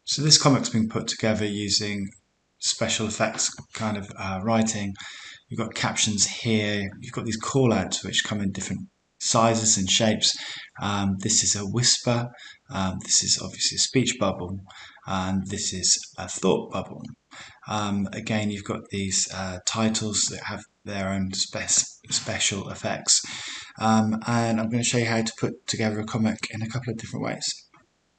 So this comic's been put together using special effects kind of writing. You've got captions here. You've got these call outs which come in different sizes and shapes. This is a whisper. This is obviously a speech bubble. And this is a thought bubble. Again, you've got these titles that have their own special effects. And I'm going to show you how to put together a comic in a couple of different ways.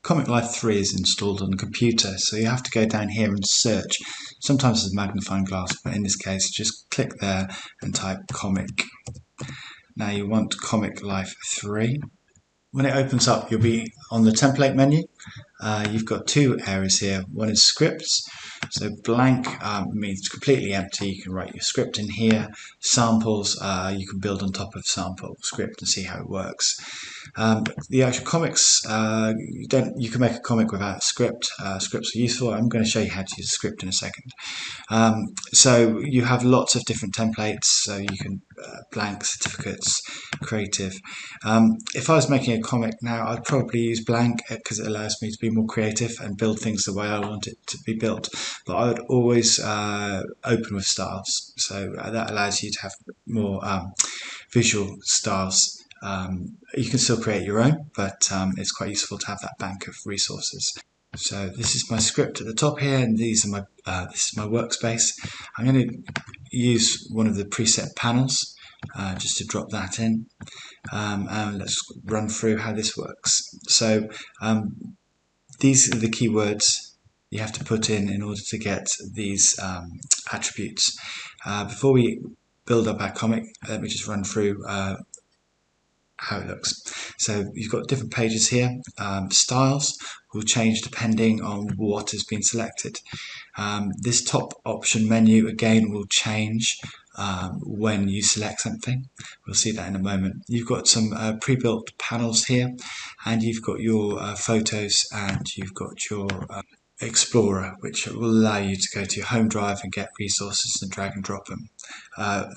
Comic Life 3 is installed on the computer, so you have to go down here and search. Sometimes it's a magnifying glass, but in this case just click there and type comic. Now you want Comic Life 3. When it opens up, you'll be on the template menu. You've got two areas here. One is scripts. So blank means completely empty. You can write your script in here. Samples, you can build on top of sample script and see how it works. The actual comics, you can make a comic without a script. Scripts are useful. I'm going to show you how to use a script in a second. So you have lots of different templates. So you can blank, certificates, creative. If I was making a comic now, I'd probably use blank because it allows me to be more creative and build things the way I want it to be built. But I would always open with styles, so that allows you to have more visual styles. You can still create your own, but it's quite useful to have that bank of resources. So this is my script at the top here, and these are this is my workspace. I'm going to use one of the preset panels just to drop that in, and let's run through how this works. So these are the keywords you have to put in order to get these attributes. Before we build up our comic, let me just run through how it looks. So you've got different pages here. Styles will change depending on what has been selected. This top option menu again will change when you select something. We'll see that in a moment. You've got some pre-built panels here, and you've got your photos, and you've got your Explorer, which will allow you to go to your home drive and get resources and drag and drop them.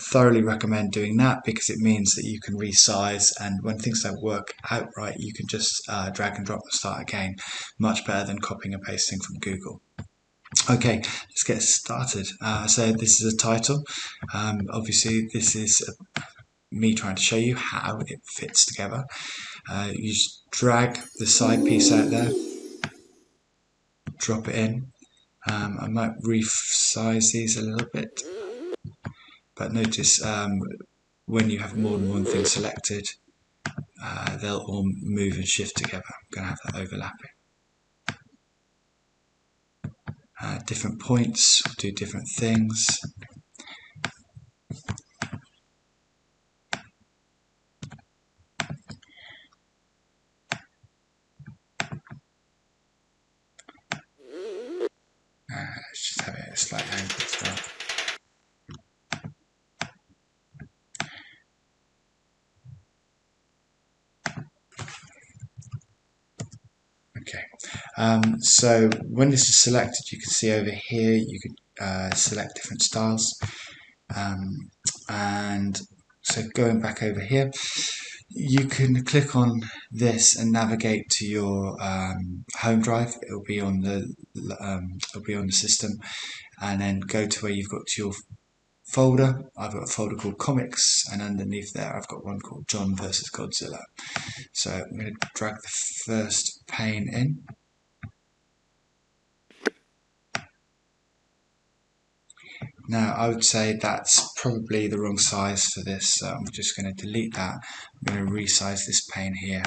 Thoroughly recommend doing that because it means that you can resize, and when things don't work out right, you can just drag and drop and start again. Much better than copying and pasting from Google. Okay, let's get started. So this is a title. Obviously this is me trying to show you how it fits together. You just drag the side piece out there, drop it in. I might resize these a little bit, but notice when you have more than one thing selected, they'll all move and shift together. I'm going to have that overlapping. Different points do different things. Let's just have it at a slight angle as well. Okay, so when this is selected, you can see over here you can select different styles, and so going back over here, you can click on this and navigate to your home drive. It'll be on the system, and then go to where you've got your folder. I've got a folder called Comics, and underneath there I've got one called John vs Godzilla. So I'm going to drag the first pane in. Now I would say that's probably the wrong size for this, so I'm just going to delete that. I'm going to resize this pane here.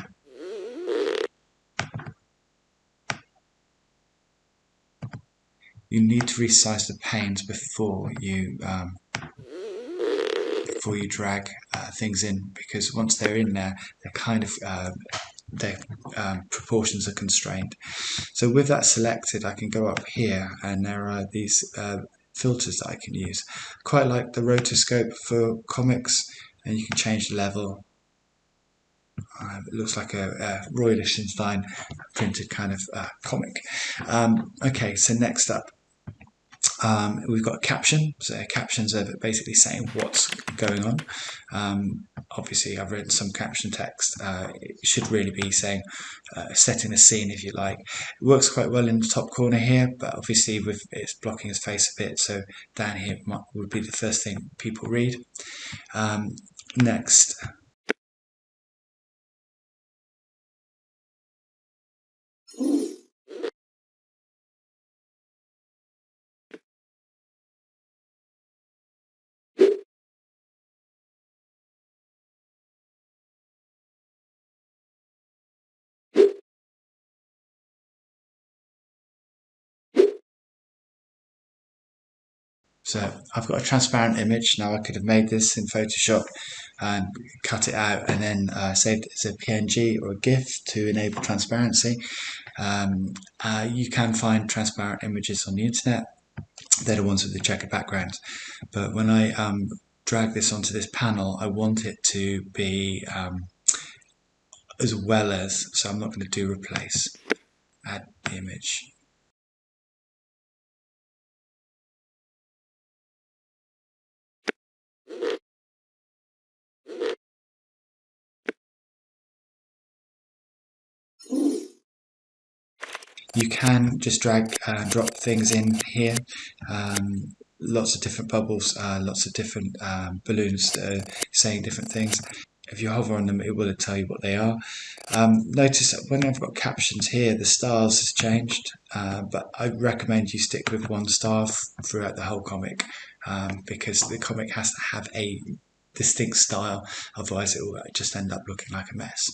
You need to resize the panes before you drag things in, because once they're in there, they're kind of their proportions are constrained. So with that selected, I can go up here, and there are these filters that I can use. Quite like the rotoscope for comics, and you can change the level. It looks like a Roy Lichtenstein printed kind of comic. Okay, so next up, We've got a caption, so captions are basically saying what's going on. Obviously, I've written some caption text. It should really be saying, setting a scene, if you like. It works quite well in the top corner here, but obviously it's blocking his face a bit, so down here would be the first thing people read. Next, so I've got a transparent image. Now I could have made this in Photoshop and cut it out and then saved it as a PNG or a GIF to enable transparency. You can find transparent images on the internet. They're the ones with the checkered background. But when I drag this onto this panel, I want it to be as well as, so I'm not going to do replace, add image. You can just drag and drop things in here. Lots of different bubbles, lots of different balloons that are saying different things. If you hover on them, it will tell you what they are. Notice that when I've got captions here, the stars has changed, but I recommend you stick with one star throughout the whole comic, because the comic has to have a distinct style, otherwise it will just end up looking like a mess.